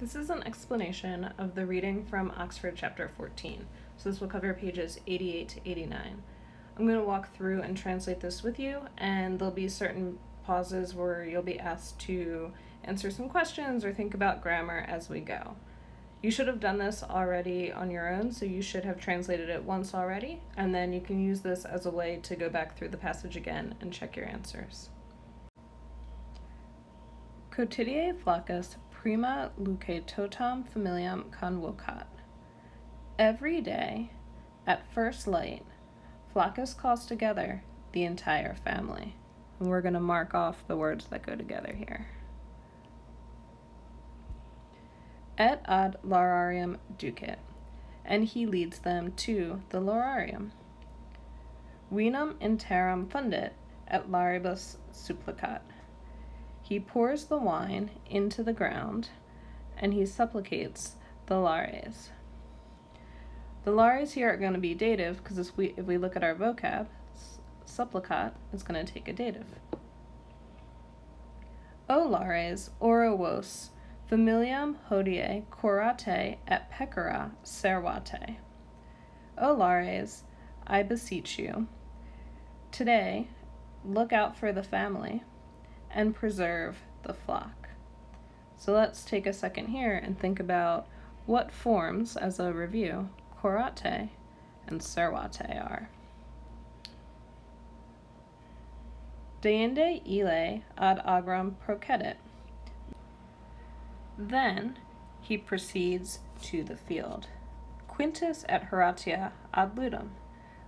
This is an explanation of the reading from Oxford chapter 14. So this will cover pages 88 to 89. I'm going to walk through and translate this with you, and there'll be certain pauses where you'll be asked to answer some questions or think about grammar as we go. You should have done this already on your own, so you should have translated it once already, and then you can use this as a way to go back through the passage again and check your answers. Quotidie Flaccus prima luce totam familiam convocat. Every day, at first light, Flaccus calls together the entire family. And we're going to mark off the words that go together here. Et ad lararium ducit, and he leads them to the lararium. Vinum interum fundit, et laribus supplicat. He pours the wine into the ground, and he supplicates the lares. The lares here are going to be dative, because if we look at our vocab, supplicat is going to take a dative. O lares, ora vos, familiam hodie curate et pecora servate. O lares, I beseech you, today look out for the family and preserve the flock. So let's take a second here and think about what forms, as a review, curate and servate are. Deinde ille ad agram procedit. Then he proceeds to the field. Quintus et Horatia ad ludum.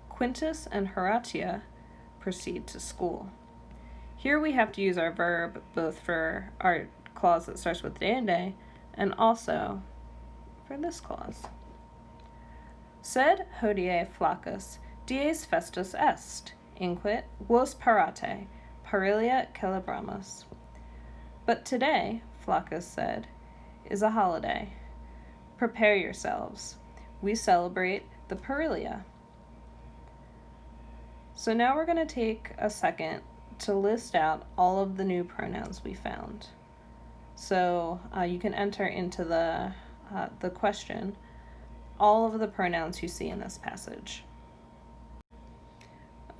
Quintus and Horatia proceed to school. Here we have to use our verb both for our clause that starts with deinde and also for this clause. Sed hodie Flaccus dies festus est, inquit vos parate, parilia celebramus. But today, Flaccus said, is a holiday. Prepare yourselves. We celebrate the parilia. So now we're going to take a second to list out all of the new pronouns we found. So you can enter into the question all of the pronouns you see in this passage.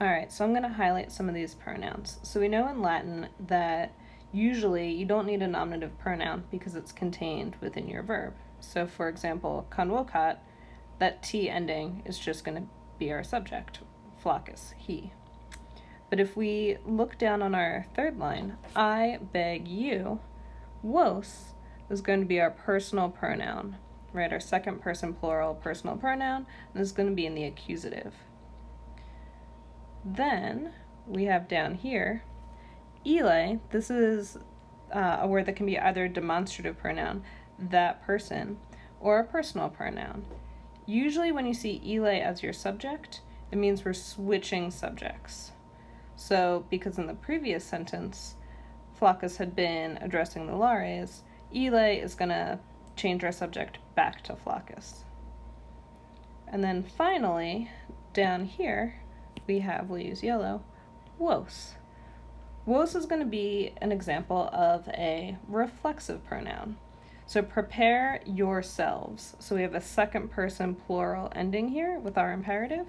Alright, so I'm going to highlight some of these pronouns. So we know in Latin that usually you don't need a nominative pronoun because it's contained within your verb. So for example, convocat, that T ending is just going to be our subject, Flaccus, he. But if we look down on our third line, I beg you, vos is going to be our personal pronoun, right? Our second person plural personal pronoun, and it's going to be in the accusative. Then we have down here, ille, this is a word that can be either a demonstrative pronoun, that person, or a personal pronoun. Usually when you see ille as your subject, it means we're switching subjects. So, because in the previous sentence, Flaccus had been addressing the lares, ille is going to change our subject back to Flaccus. And then finally, down here, we'll use yellow, vos. Vos is going to be an example of a reflexive pronoun. So prepare yourselves. So we have a second person plural ending here with our imperative.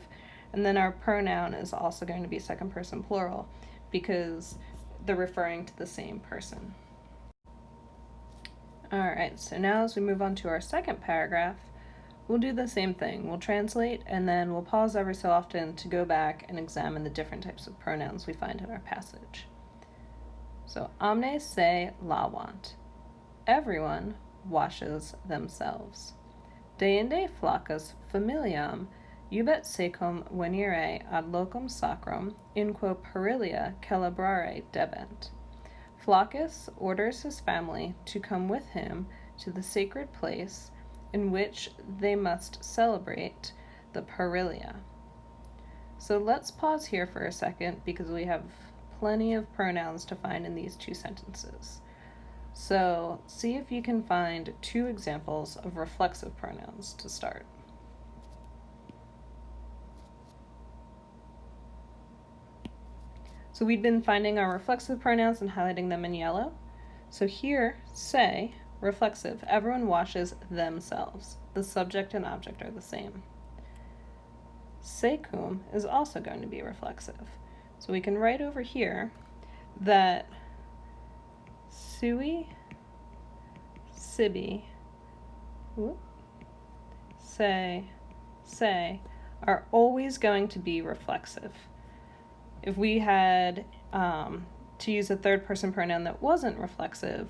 And then our pronoun is also going to be second person plural because they're referring to the same person. Alright, so now as we move on to our second paragraph, we'll do the same thing. We'll translate and then we'll pause every so often to go back and examine the different types of pronouns we find in our passage. So, omnes se lavant. Everyone washes themselves. Deinde Flaccus familiam Ubet secum venire ad locum sacrum, in quo parilia celebrare debent. Flaccus orders his family to come with him to the sacred place in which they must celebrate the parilia. So let's pause here for a second because we have plenty of pronouns to find in these two sentences. So see if you can find two examples of reflexive pronouns to start. So we've been finding our reflexive pronouns and highlighting them in yellow. So here, say reflexive. Everyone washes themselves. The subject and object are the same. Se cum is also going to be reflexive. So we can write over here that sui, sibi, say are always going to be reflexive. If we had to use a third person pronoun that wasn't reflexive,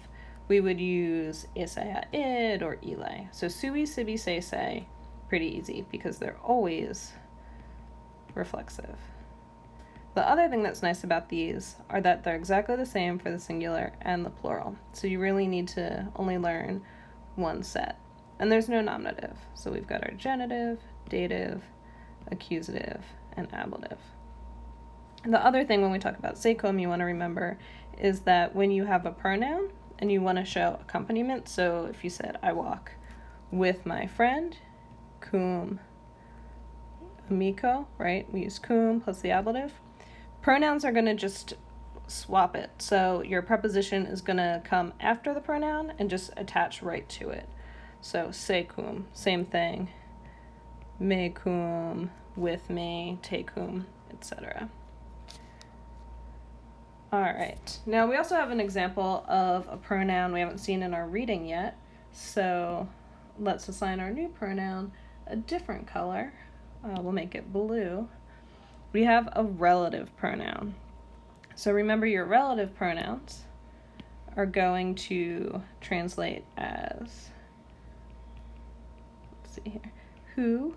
we would use isaya, id, or ile. So sui, sibi, say, pretty easy because they're always reflexive. The other thing that's nice about these are that they're exactly the same for the singular and the plural. So you really need to only learn one set. And there's no nominative. So we've got our genitive, dative, accusative, and ablative. And the other thing when we talk about se cum you want to remember is that when you have a pronoun and you want to show accompaniment, so if you said, I walk with my friend, cum amico, right? We use cum plus the ablative. Pronouns are going to just swap it. So your preposition is going to come after the pronoun and just attach right to it. So se cum, same thing. Me cum, with me, te cum, etc. All right. Now we also have an example of a pronoun we haven't seen in our reading yet. So let's assign our new pronoun a different color. We'll make it blue. We have a relative pronoun. So remember your relative pronouns are going to translate as, let's see here, who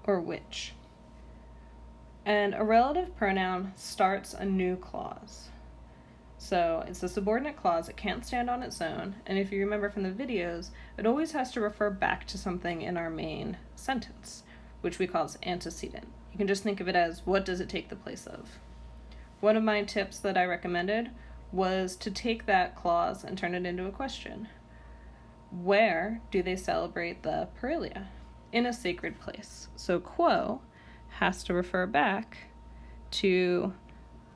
or which. And a relative pronoun starts a new clause. So it's a subordinate clause, it can't stand on its own, and if you remember from the videos, it always has to refer back to something in our main sentence, which we call its antecedent. You can just think of it as, what does it take the place of? One of my tips that I recommended was to take that clause and turn it into a question. Where do they celebrate the Parilia? In a sacred place. So quo has to refer back to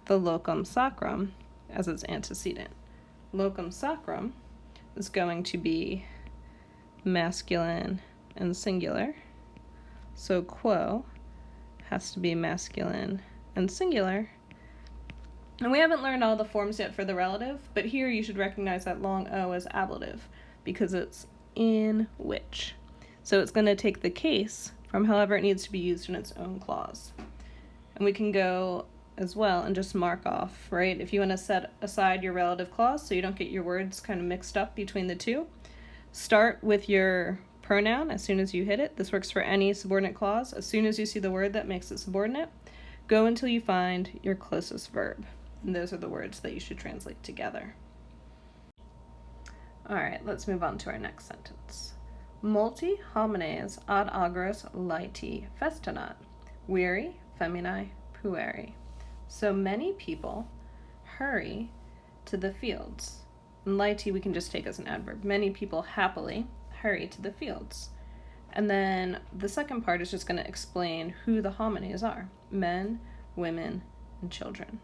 the locum sacrum as its antecedent. Locum sacrum is going to be masculine and singular. So quo has to be masculine and singular. And we haven't learned all the forms yet for the relative, but here you should recognize that long O as ablative because it's in which. So it's going to take the case from however it needs to be used in its own clause. And we can go as well and just mark off, right? If you want to set aside your relative clause so you don't get your words kind of mixed up between the two, start with your pronoun as soon as you hit it. This works for any subordinate clause. As soon as you see the word that makes it subordinate, go until you find your closest verb. And those are the words that you should translate together. All right, let's move on to our next sentence. Multi homines ad agros laeti festinat, viri feminae pueri. So many people hurry to the fields. And laeti we can just take as an adverb. Many people happily hurry to the fields. And then the second part is just going to explain who the homines are. Men, women, and children.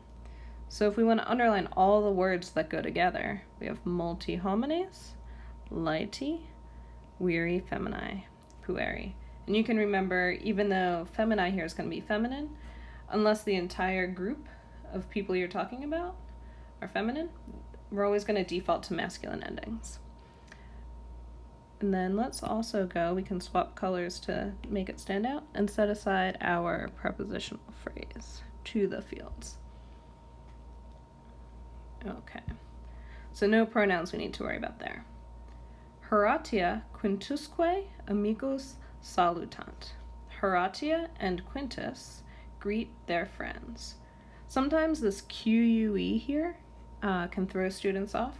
So if we want to underline all the words that go together, we have multi homines, laeti, viri feminae pueri. And you can remember, even though feminae here is going to be feminine, unless the entire group of people you're talking about are feminine, we're always going to default to masculine endings. And then let's also go, we can swap colors to make it stand out, and set aside our prepositional phrase, to the fields. Okay, so no pronouns we need to worry about there. Horatia quintusque amicus salutant. Horatia and Quintus greet their friends. Sometimes this QUE here can throw students off.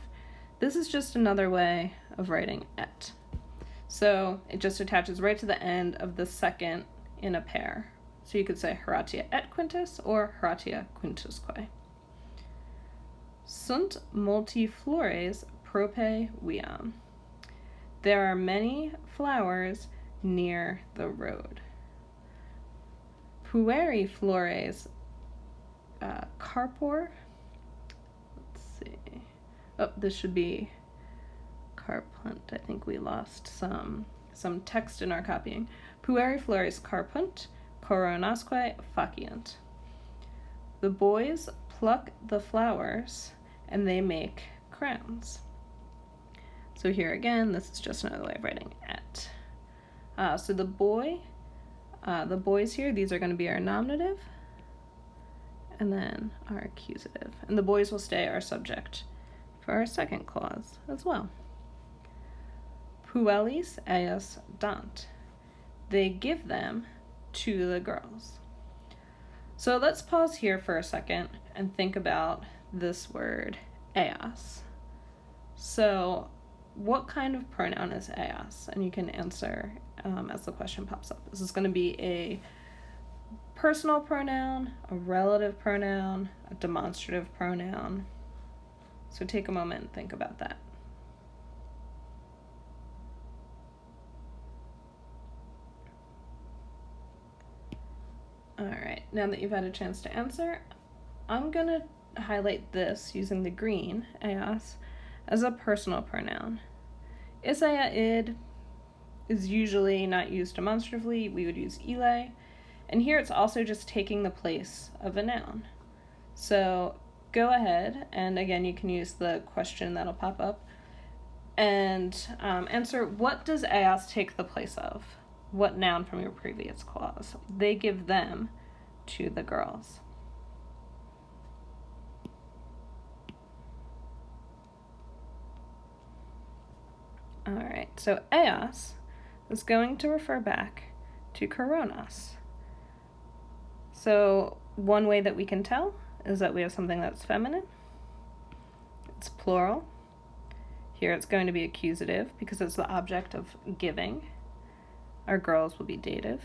This is just another way of writing et. So it just attaches right to the end of the second in a pair. So you could say Horatia et Quintus or Horatia quintusque. Sunt multi flores prope viam. There are many flowers near the road. Pueri flores carpor. Let's see. Oh, this should be carpunt. I think we lost some text in our copying. Pueri flores carpunt, coronasque faciunt. The boys pluck the flowers and they make crowns. So here again, this is just another way of writing et. So the boys here, these are going to be our nominative and then our accusative. And the boys will stay our subject for our second clause as well. Puellis ellas dant. They give them to the girls. So let's pause here for a second and think about this word ellas. So what kind of pronoun is ellas? And you can answer as the question pops up. Is this going to be a personal pronoun, a relative pronoun, a demonstrative pronoun? So take a moment and think about that. All right, now that you've had a chance to answer, I'm going to highlight this using the green, ellas, as a personal pronoun. Isaiah id is usually not used demonstratively. We would use ile. And here it's also just taking the place of a noun. So go ahead, and again, you can use the question that'll pop up, and answer, what does ellas take the place of? What noun from your previous clause? They give them to the girls. All right, so ellas is going to refer back to coronas. So one way that we can tell is that we have something that's feminine. It's plural. Here it's going to be accusative because it's the object of giving. Our girls will be dative.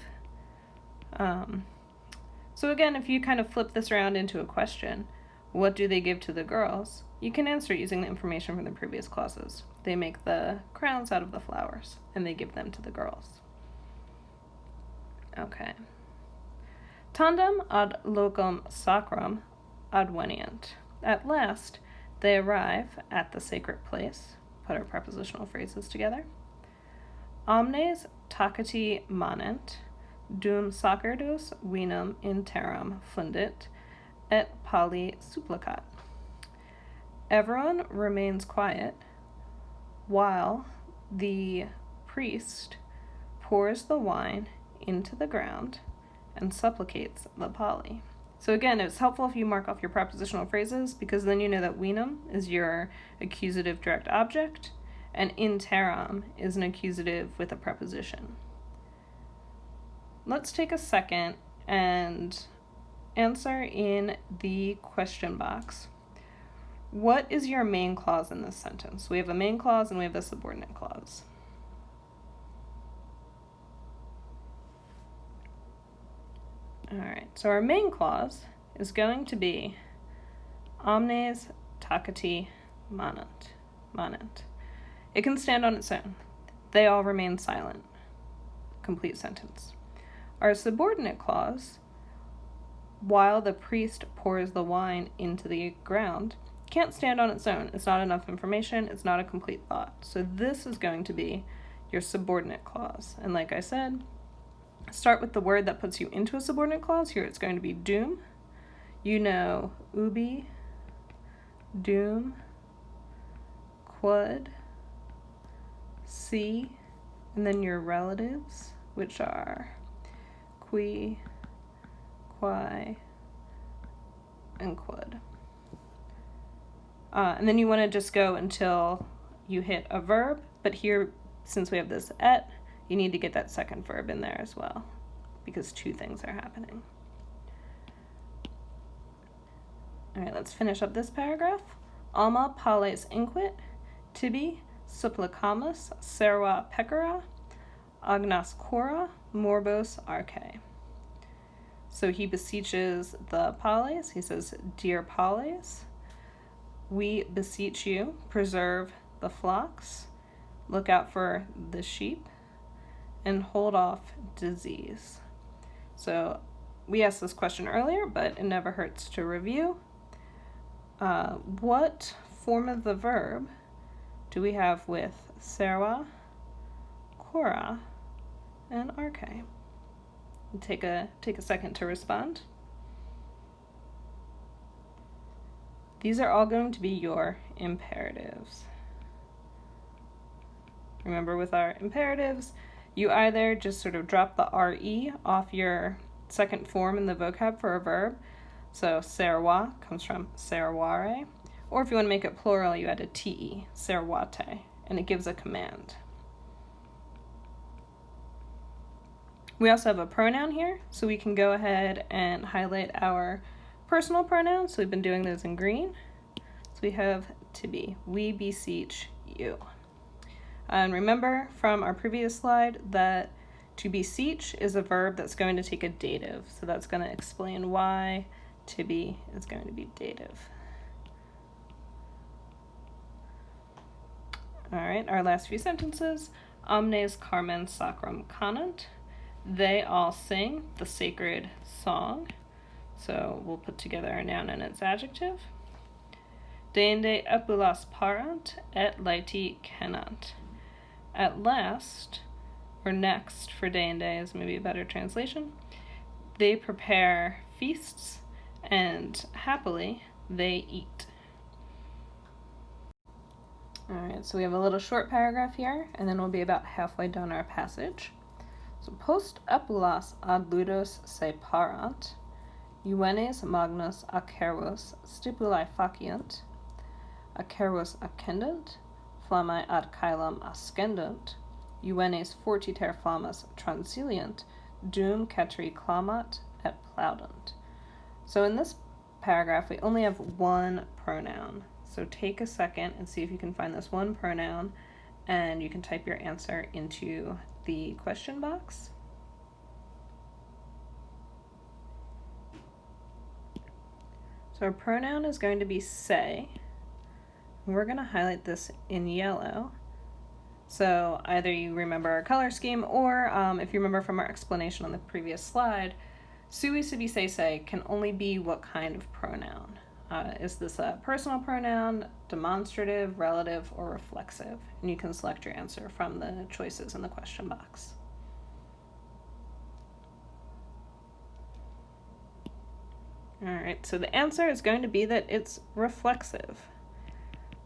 So again, if you kind of flip this around into a question, what do they give to the girls? You can answer using the information from the previous clauses. They make the crowns out of the flowers, and they give them to the girls. Okay. Tandem ad locum sacrum advenient. At last, they arrive at the sacred place. Put our prepositional phrases together. Omnes taciti manent, dum sacerdos vinum in terram fundit, et pali supplicat. Everyone remains quiet while the priest pours the wine into the ground and supplicates the pali. So again, it's helpful if you mark off your prepositional phrases, because then you know that vinum is your accusative direct object, and in terram is an accusative with a preposition. Let's take a second and answer in the question box. What is your main clause in this sentence? We have a main clause and we have a subordinate clause. All right, so our main clause is going to be omnes taciti manent. It can stand on its own. They all remain silent. Complete sentence. Our subordinate clause, while the priest pours the wine into the ground, can't stand on its own. It's not enough information. It's not a complete thought. So this is going to be your subordinate clause. And like I said, start with the word that puts you into a subordinate clause. Here it's going to be dum. You know ubi, dum, quod, si, and then your relatives, which are qui, quae, and quod. And then you want to just go until you hit a verb, but here, since we have this et, you need to get that second verb in there as well, because two things are happening. All right, let's finish up this paragraph. Alma pales inquit, tibi supplicamus serva pecora, agnas cora morbos arche. So he beseeches the pales. He says, "Dear pales, we beseech you, preserve the flocks, look out for the sheep, and hold off disease." So we asked this question earlier, but it never hurts to review. What form of the verb do we have with Serwa, Kora, and Arke? Take a second to respond. These are all going to be your imperatives. Remember, with our imperatives, you either just sort of drop the RE off your second form in the vocab for a verb. So serwa comes from serware. Or if you want to make it plural, you add a te, serwate, and it gives a command. We also have a pronoun here, so we can go ahead and highlight our personal pronouns. So we've been doing those in green. So we have to be, we beseech you. And remember from our previous slide that to beseech is a verb that's going to take a dative. So that's going to explain why to be is going to be dative. All right, our last few sentences. Omnes carmen sacram canant. They all sing the sacred song. So we'll put together a noun and its adjective. Deinde epulas parant et laeti cenant. At last, or next for deinde is maybe a better translation, they prepare feasts and happily they eat. All right, so we have a little short paragraph here, and then we'll be about halfway down our passage. So post epulas ad ludos se parant, juvenes magnus acervos stipulae faciant, acervos accendant, flammae ad caelum ascendunt, juvenes fortiter flammas transiliant, dum ceteri clamat et plaudant. So in this paragraph, we only have one pronoun. So take a second and see if you can find this one pronoun, and you can type your answer into the question box. So our pronoun is going to be say. We're going to highlight this in yellow. So either you remember our color scheme, or if you remember from our explanation on the previous slide, sui sibi say can only be what kind of pronoun. Is this a personal pronoun, demonstrative, relative, or reflexive? And you can select your answer from the choices in the question box. All right, so the answer is going to be that it's reflexive.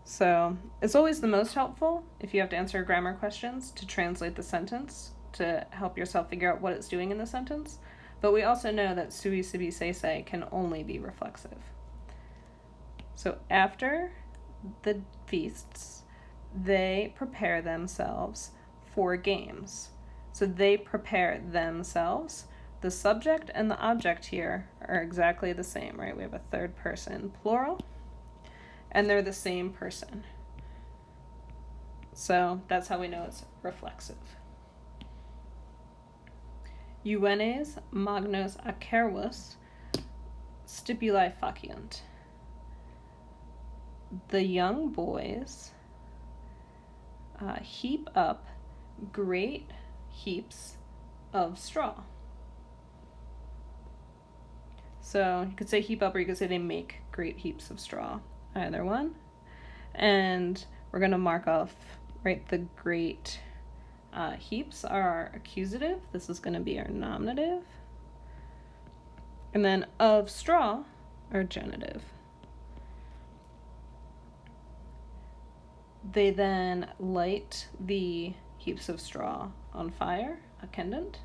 So it's always the most helpful if you have to answer grammar questions to translate the sentence to help yourself figure out what it's doing in the sentence. But we also know that sui sibi say can only be reflexive. So after the feasts, they prepare themselves for games. So they prepare themselves. The subject and the object here are exactly the same, right? We have a third person plural, and they're the same person. So that's how we know it's reflexive. Juvenes magnos acervos stipulae faciant. The young boys heap up great heaps of straw. So you could say heap up, or you could say they make great heaps of straw, either one. And we're going to mark off, right, the great heaps are our accusative. This is going to be our nominative. And then of straw, our genitive. They then light the heaps of straw on fire, accendant.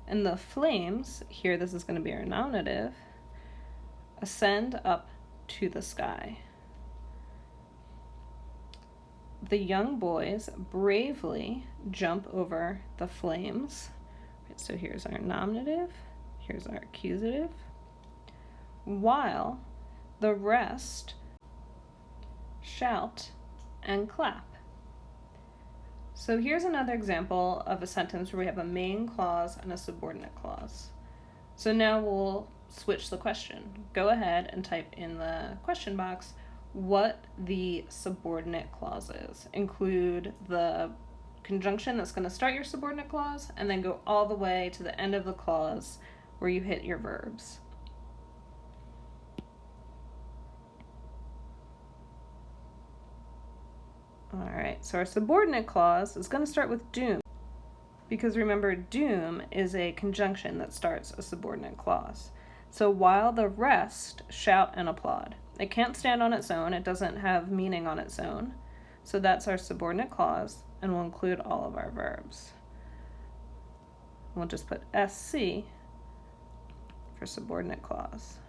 And the flames, here this is going to be our nominative, ascend up to the sky. The young boys bravely jump over the flames. Right, so here's our nominative, here's our accusative, while the rest shout and clap. So here's another example of a sentence where we have a main clause and a subordinate clause. So now we'll switch the question. Go ahead and type in the question box what the subordinate clause is. Include the conjunction that's going to start your subordinate clause, and then go all the way to the end of the clause where you hit your verbs. All right, so our subordinate clause is going to start with doom, because remember, doom is a conjunction that starts a subordinate clause. So while the rest shout and applaud. It can't stand on its own. It doesn't have meaning on its own. So that's our subordinate clause, and we'll include all of our verbs. We'll just put SC for subordinate clause.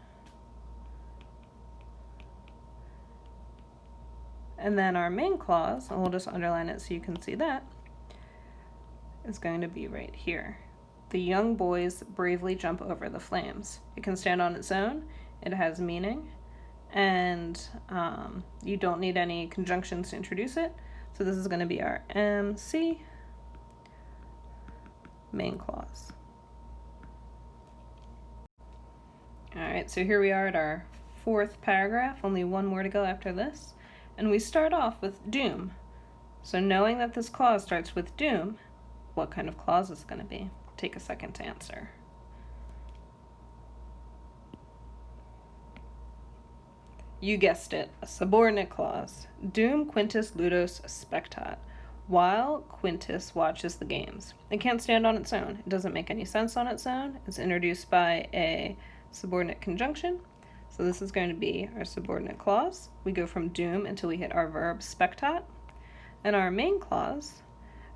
And then our main clause, and we'll just underline it so you can see that, is going to be right here. The young boys bravely jump over the flames. It can stand on its own, it has meaning, and you don't need any conjunctions to introduce it. So this is going to be our MC main clause. All right, so here we are at our fourth paragraph, only one more to go after this. And we start off with doom. So knowing that this clause starts with doom, what kind of clause is it going to be? Take a second to answer. You guessed it, a subordinate clause. Doom Quintus Ludus spectat, while Quintus watches the games. It can't stand on its own. It doesn't make any sense on its own. It's introduced by a subordinate conjunction. So this is going to be our subordinate clause. We go from doom until we hit our verb spectat. And our main clause,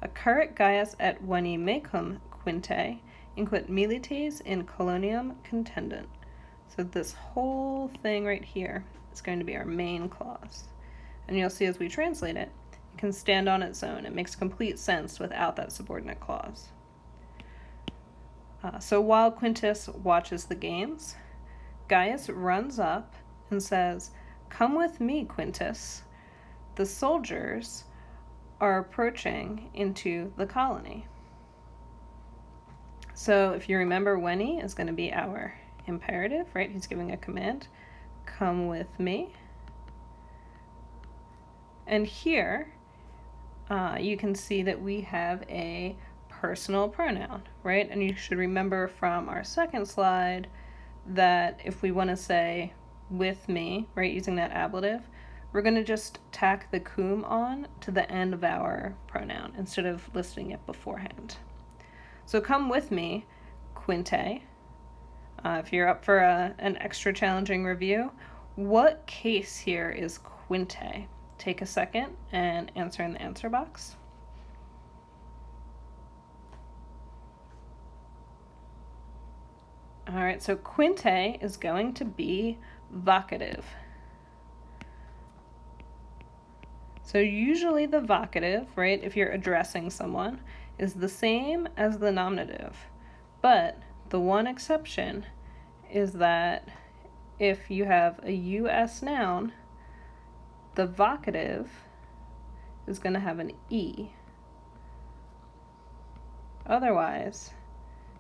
occurrit Gaius et veni mecum quinte, inquit milites in colonium contendent. So this whole thing right here is going to be our main clause. And you'll see as we translate it, it can stand on its own. It makes complete sense without that subordinate clause. So while Quintus watches the games, Gaius runs up and says, "Come with me, Quintus. The soldiers are approaching into the colony." So if you remember, veni is going to be our imperative, right? He's giving a command, come with me. And here you can see that we have a personal pronoun, right? And you should remember from our second slide that if we want to say with me, right, using that ablative, we're going to just tack the cum on to the end of our pronoun instead of listing it beforehand. So come with me, Quinte. If you're up for an extra challenging review, what case here is Quinte? Take a second and answer in the answer box. All right, so Quinte is going to be vocative. So usually the vocative, right, if you're addressing someone, is the same as the nominative. But the one exception is that if you have a US noun, the vocative is going to have an E. Otherwise,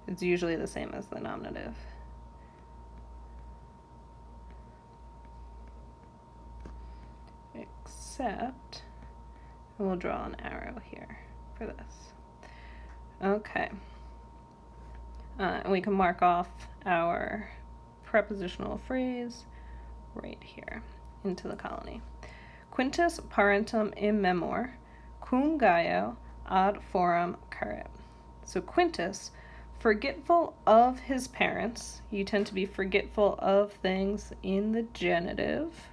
it's usually the same as the nominative. Except, we'll draw an arrow here for this. Okay. And we can mark off our prepositional phrase right here into the colony. Quintus parentum immemor, cum Gaio ad forum currit. So Quintus, forgetful of his parents. You tend to be forgetful of things in the genitive.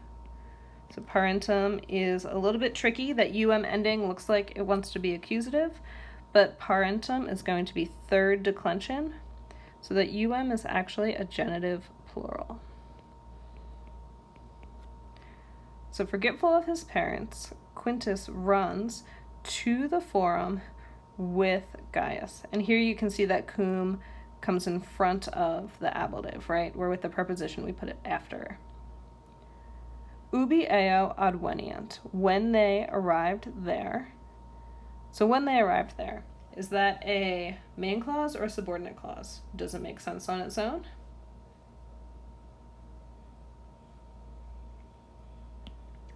So parentum is a little bit tricky. That um ending looks like it wants to be accusative, but parentum is going to be third declension, so that um is actually a genitive plural. So forgetful of his parents, Quintus runs to the forum with Gaius. And here you can see that cum comes in front of the ablative, right? Where with the preposition we put it after. Ubi eo advenient, when they arrived there. So when they arrived there, is that a main clause or a subordinate clause? Does it make sense on its own?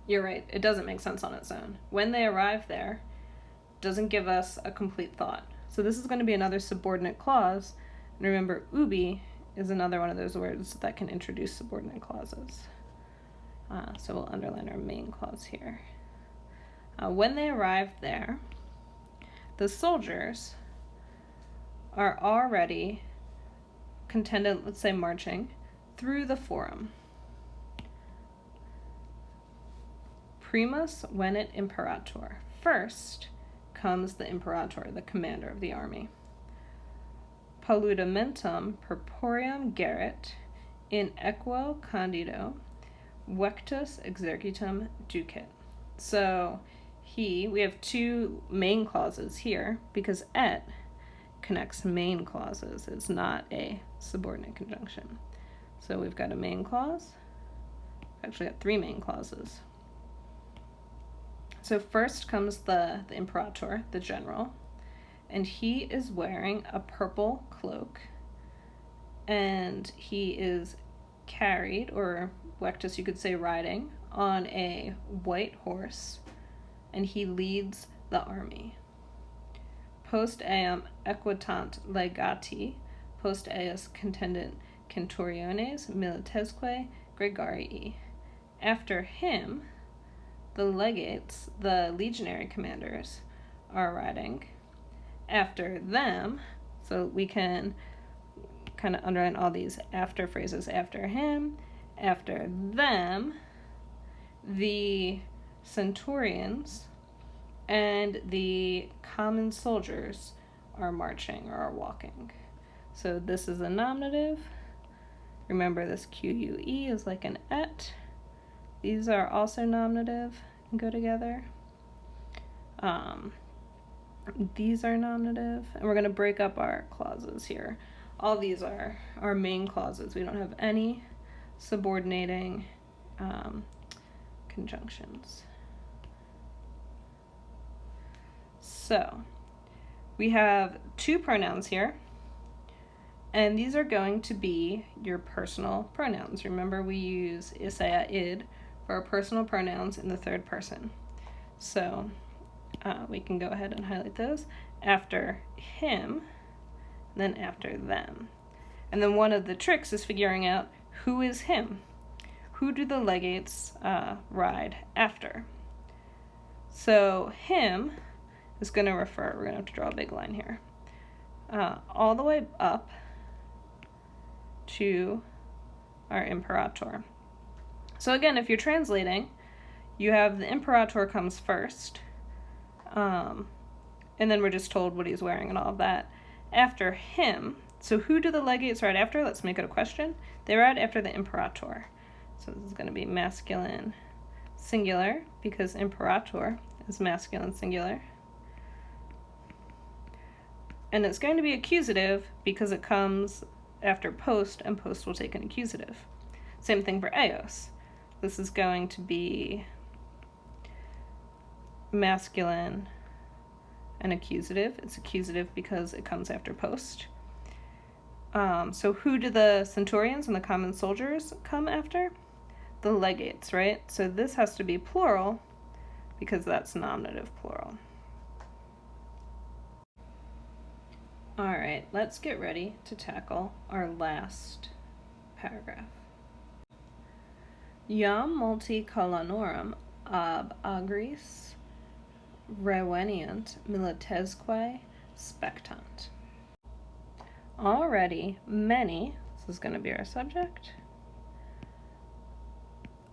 You're right, it doesn't make sense on its own. When they arrive there doesn't give us a complete thought. So this is going to be another subordinate clause. And remember, ubi is another one of those words that can introduce subordinate clauses. So we'll underline our main clause here. When they arrived there, the soldiers are already contended, let's say marching, through the forum. Primus venet imperator. First comes the imperator, the commander of the army. Paludamentum purpureum gerit in equo candido vectus exercitum ducit. So we have two main clauses here because et connects main clauses. It's not a subordinate conjunction. So we've got a main clause. Actually got three main clauses. So first comes the imperator, the general, and he is wearing a purple cloak, and he is carried, or vectus you could say riding, on a white horse, and he leads the army. Post eam equitant legati, post eus contendent centuriones militesque gregarii. After him, the legates, the legionary commanders, are riding. After them, so we can kind of underline all these after phrases. After him, after them, the centurions and the common soldiers are marching or are walking. So this is a nominative. Remember, this QUE is like an et. These are also nominative and go together. These are nominative, and we're going to break up our clauses here. All these are our main clauses. We don't have any subordinating conjunctions. So we have two pronouns here, and these are going to be your personal pronouns. Remember, we use isaiah id for our personal pronouns in the third person. So we can go ahead and highlight those. After him, then after them. And then one of the tricks is figuring out who is him. Who do the legates ride after? So him is going to refer, we're going to have to draw a big line here, all the way up to our imperator. So again, if you're translating, you have the imperator comes first, and then we're just told what he's wearing and all of that. After him, so who do the legates ride after? Let's make it a question. They ride after the imperator. So this is going to be masculine singular because imperator is masculine singular. And it's going to be accusative because it comes after post, and post will take an accusative. Same thing for eos. This is going to be masculine and accusative. It's accusative because it comes after post. So who do the centurions and the common soldiers come after? The legates, right? So this has to be plural because that's nominative plural. All right, let's get ready to tackle our last paragraph. Iam multi colonnorum ab agris revenient militesque spectant. Already many, this is going to be our subject,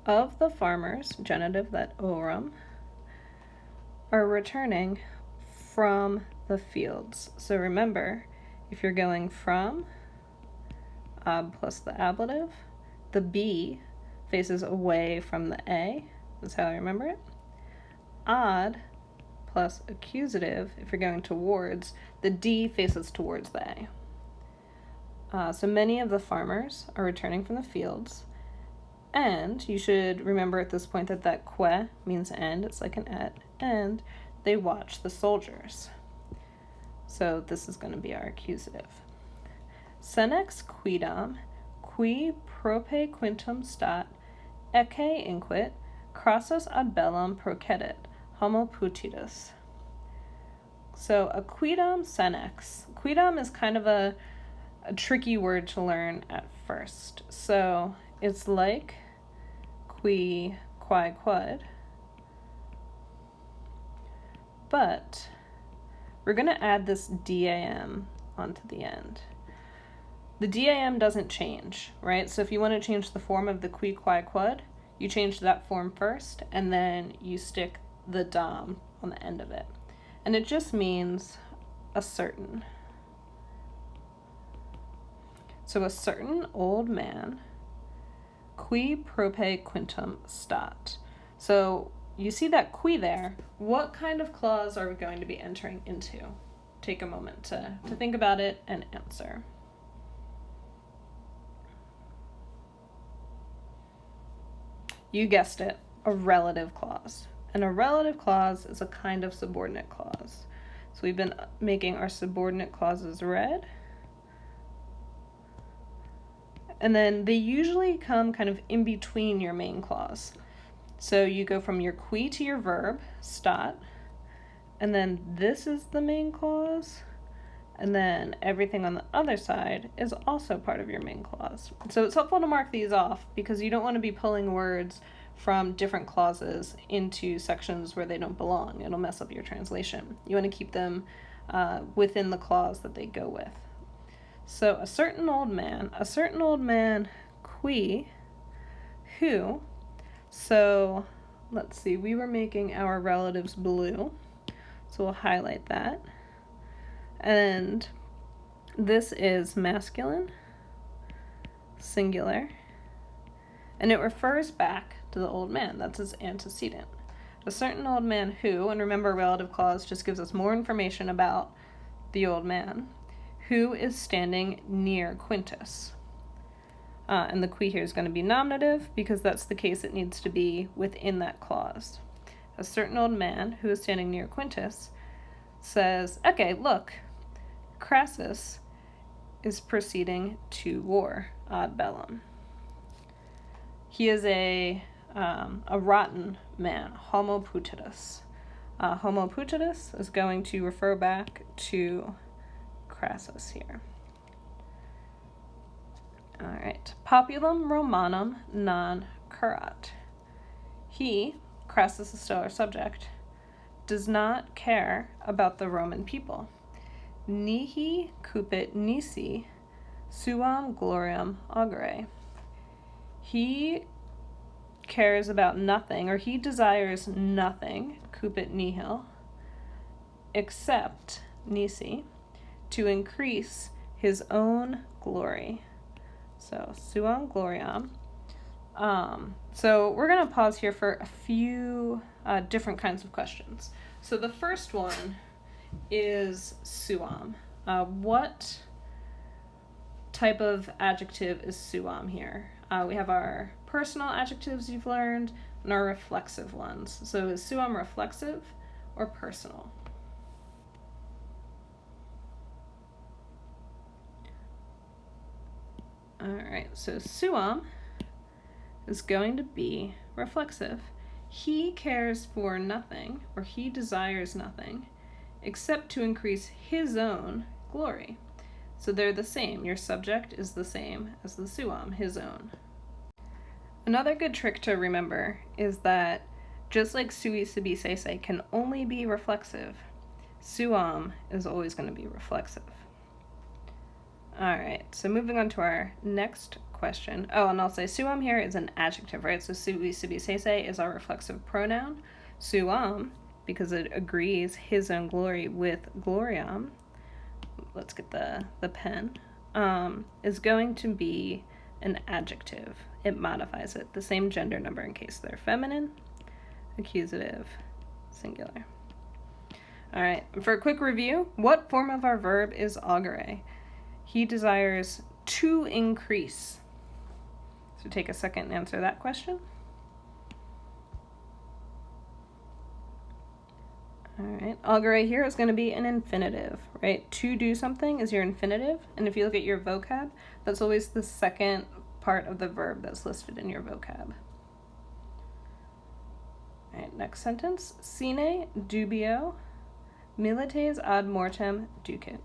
of the farmers, genitive that orum, are returning from the fields. So remember, if you're going from, ab plus the ablative, the B faces away from the A. That's how I remember it. Ad plus accusative, if you're going towards, the D faces towards the A. So many of the farmers are returning from the fields, and you should remember at this point that that que means and, it's like an et, and they watch the soldiers. So this is going to be our accusative. Senex quidam, qui prope quintum stat, ecce inquit, crassus ad bellum procedit, homo putitus. So a quidam senex. Quidam is kind of a tricky word to learn at first. So it's like qui, quod, but we're going to add this DAM onto the end. The DAM doesn't change, right? So if you want to change the form of the qui, qui, quod, you change that form first, and then you stick the dom on the end of it. And it just means a certain. So a certain old man, qui prope quintum stat. So you see that qui there. What kind of clause are we going to be entering into? Take a moment to think about it and answer. You guessed it, a relative clause. And a relative clause is a kind of subordinate clause. So we've been making our subordinate clauses red. And then they usually come kind of in between your main clause. So you go from your qui to your verb, stat, and then this is the main clause, and then everything on the other side is also part of your main clause. So it's helpful to mark these off because you don't want to be pulling words from different clauses into sections where they don't belong. It'll mess up your translation. You want to keep them within the clause that they go with. So a certain old man, qui, who. So let's see, we were making our relatives blue, so we'll highlight that. And this is masculine, singular, and it refers back to the old man. That's his antecedent. A certain old man who, and remember, relative clause just gives us more information about the old man, who is standing near Quintus. And the qui here is going to be nominative because that's the case it needs to be within that clause. A certain old man who is standing near Quintus says, okay, look, Crassus is proceeding to war, ad bellum. He is a rotten man, homo putidus. Homo putidus is going to refer back to Crassus here. All right, populum Romanum non curat. He, Crassus is still our subject, does not care about the Roman people. Nihi cupit nisi suam gloriam augere. He cares about nothing, or he desires nothing, cupit nihil, except nisi, to increase his own glory. So, suam gloriam. So we're going to pause here for a few different kinds of questions. So the first one is suam. What type of adjective is suam here? We have our personal adjectives you've learned and our reflexive ones. So is suam reflexive or personal? All right, so suam is going to be reflexive. He cares for nothing, or he desires nothing, except to increase his own glory. So they're the same. Your subject is the same as the suam, his own. Another good trick to remember is that just like sui, sibi, sese can only be reflexive, suam is always going to be reflexive. All right, so moving on to our next question. Oh, and I'll say suam here is an adjective, right? So sui, sibi, sese is our reflexive pronoun. Suam, because it agrees his own glory with gloriam, let's get the pen, is going to be an adjective. It modifies it, the same gender number in case they're feminine, accusative, singular. All right, for a quick review, what form of our verb is augere? He desires to increase. So take a second and answer that question. All right, augere here is going to be an infinitive, right? To do something is your infinitive, and if you look at your vocab, that's always the second part of the verb that's listed in your vocab. All right, next sentence. Sine dubio milites ad mortem ducit.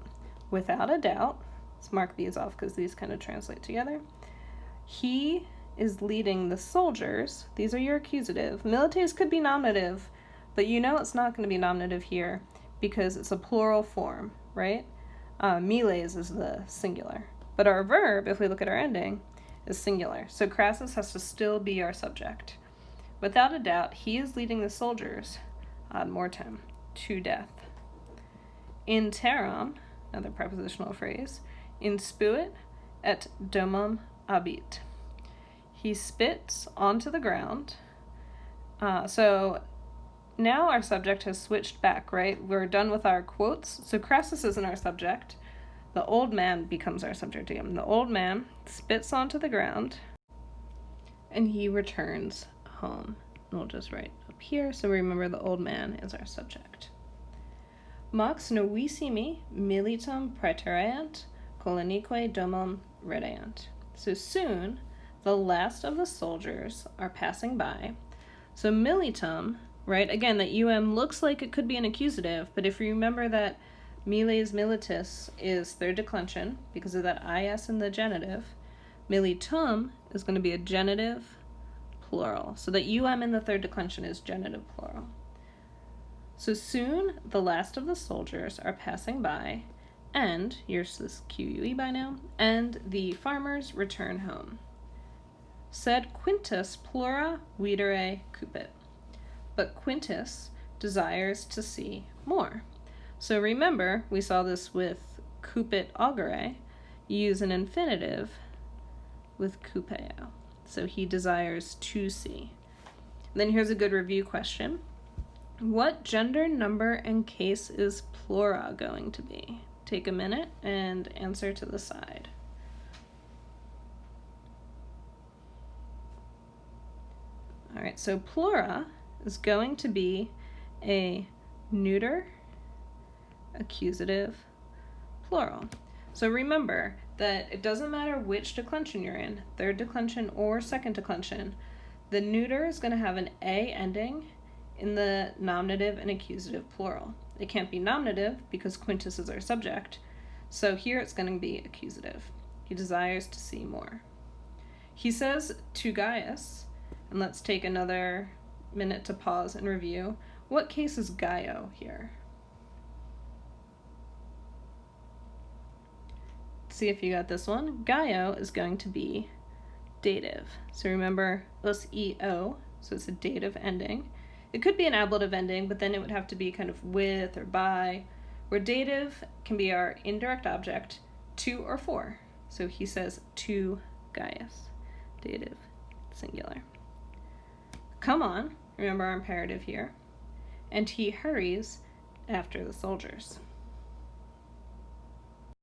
Without a doubt, let's mark these off because these kind of translate together. He is leading the soldiers. These are your accusative. Milites could be nominative, But you know it's not going to be nominative here because it's a plural form, right? Miles is the singular. But our verb, if we look at our ending, is singular. So Crassus has to still be our subject. Without a doubt, he is leading the soldiers ad mortem, to death. In terram, another prepositional phrase, inspuit et domum abit. He spits onto the ground. So now our subject has switched back, right? We're done with our quotes. So Crassus isn't our subject. The old man becomes our subject again. The old man spits onto the ground and he returns home. And we'll just write up here so we remember the old man is our subject. Mox novissimi militum praetereant, colonique domum redeant. So soon, the last of the soldiers are passing by. So militum, right, again, that looks like it could be an accusative, but if you remember that miles militis is third declension, because of that is in the genitive, militum is going to be a genitive plural. So that in the third declension is genitive plural. So soon, the last of the soldiers are passing by, and, here's this QUE by now, and the farmers return home. Sed Quintus plura videre cupit. But Quintus desires to see more. So remember, we saw this with cupit augere. You use an infinitive with cupeo. So he desires to see. Then here's a good review question. What gender, number, and case is plura going to be? Take a minute and answer to the side. All right, so plura is going to be a neuter, accusative, plural. So remember that it doesn't matter which declension you're in, third declension or second declension, the neuter is going to have an A ending in the nominative and accusative plural. It can't be nominative because Quintus is our subject, so here it's going to be accusative. He desires to see more. He says to Gaius, and let's take another minute to pause and review. What case is Gaio here? See if you got this one. Gaio is going to be dative. So remember us EO, so it's a dative ending. It could be an ablative ending, but then it would have to be kind of with or by, where dative can be our indirect object, to or for. So he says to Gaius, dative, singular. Come on, remember our imperative here, and he hurries after the soldiers.